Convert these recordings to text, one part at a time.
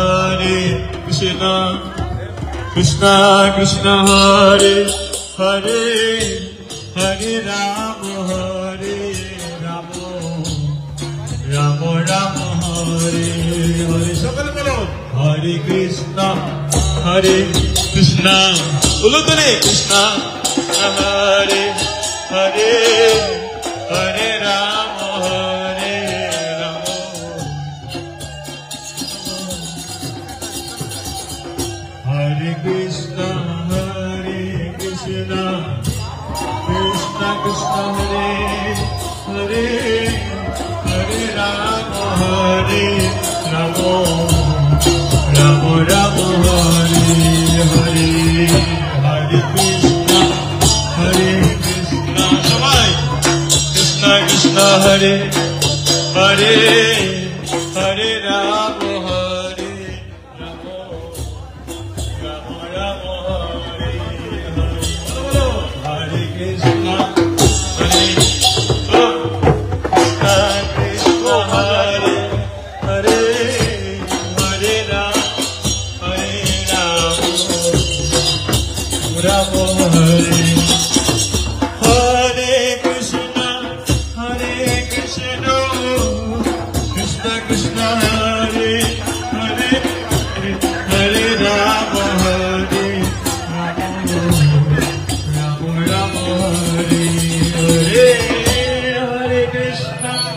Hare Krishna Krishna Krishna Hare Hare Hare Rama Hare Rama Rama Rama Hare Hare সকলে বলো Hare Krishna বলো তো রে Krishna Hare Hare Hare Rama Hare Rama Hare Krishna Krishna Krishna Hare Hare Hare Rama Hare Rama Rama Rama Hare Hare Hare Krishna সবাই Krishna Krishna Hare Hare Hare Rama Hare Rama Rama Rama Hare Hare Hare Krishna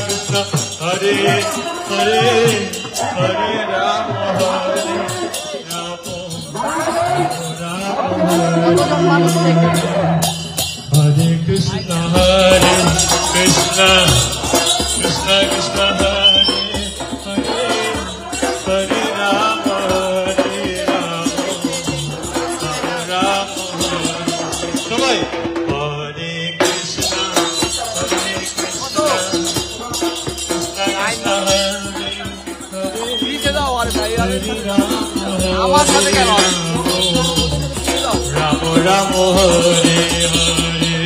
Krishna Hare Hare Hare Rama Hare Rama Rama Hare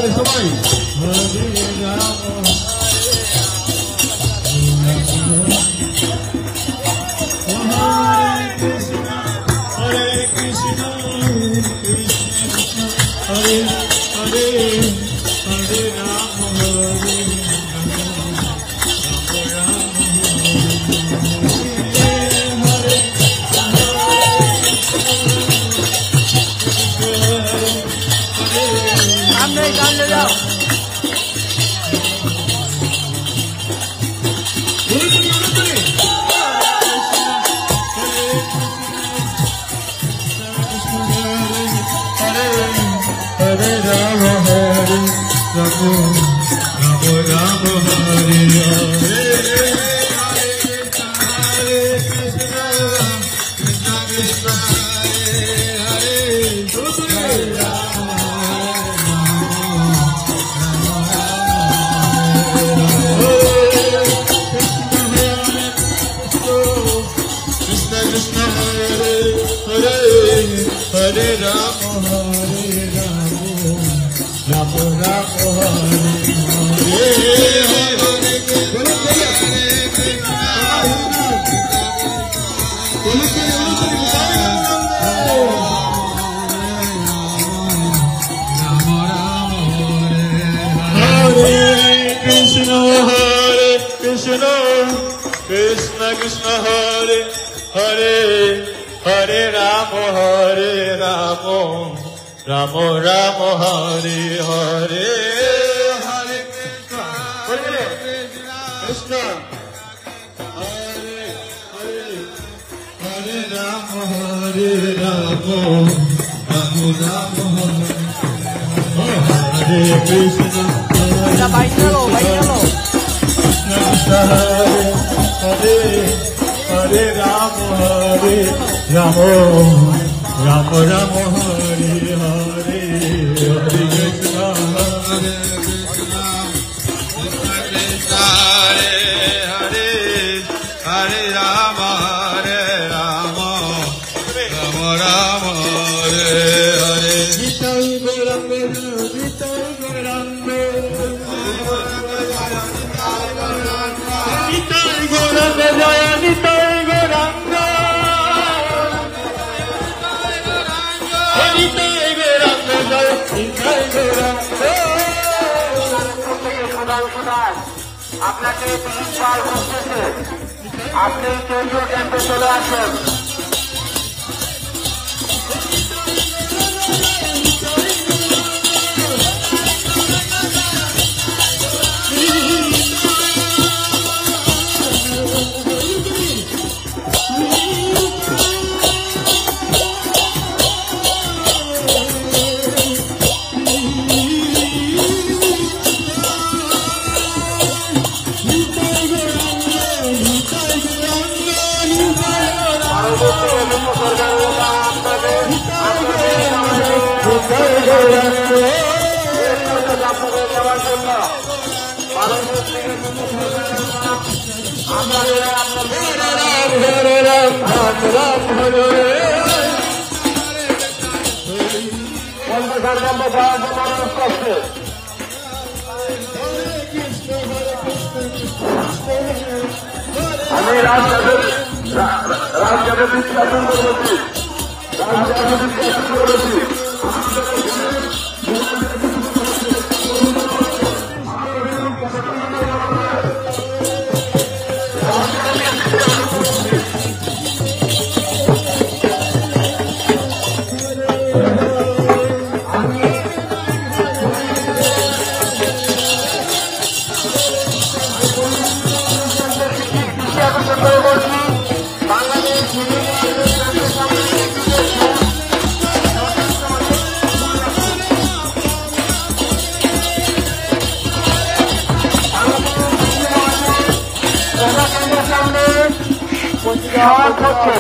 সবাই সবাই Hare Krishna, Hare Hare, Hare Rama, Hare Hare Rama, Hare Rama, Rama Rama, Hare Hare, Hare Krishna, Krishna Krishna, Hare Hare, Hare Rama, Krishna Krishna, Hare Hare, Hare Rama, Hare Rama, Rama Rama, Hare Krishna, Hare Krishna, Krishna Krishna, Hare Hare, Hare Rama, Hare Rama, Rama Rama, Hare Hare, Hare Krishna, Hare Hare, Hare Rama, Hare Rama, Rama Rama, Hare Krishna, Krishna Hare Hare Rama, Hare Rama, Rama Rama, Hare Hare, Hare Krishna, Hare Krishna, Krishna Hare Hare, Hare Rama, Hare Rama, Rama Rama, Hare Hare. Nitai Gauranga, Nitai Gauranga, Nitai Gauranga, Jaya Nitai Gauranga, Nitai Gauranga, Jaya Nitai Gauranga. আপনাকে 3 বার বলতেছে, আপনি কেন্দ্রীয় ক্যাম্পে চলে আসেন। আমি রাজনীতি শাসন করেছি, রাজনীতি শাসন করেছি।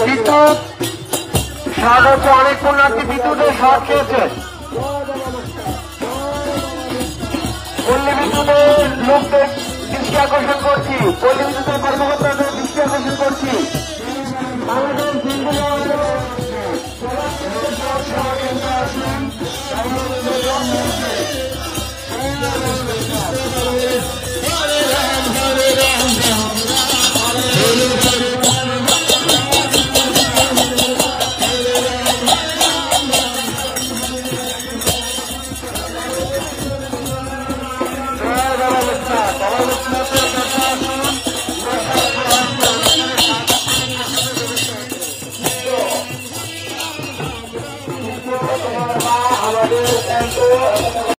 বিদ্যুৎ শর্ট হচ্ছে, অনেক পুণ্যার্থী বিদ্যুতের শর্ট খেয়েছে। পল্লী বিদ্যুতের লোকদের দৃষ্টি আকর্ষণ করছি, পল্লী বিদ্যুতের কর্মকর্তাদের দৃষ্টি আকর্ষণ করছি।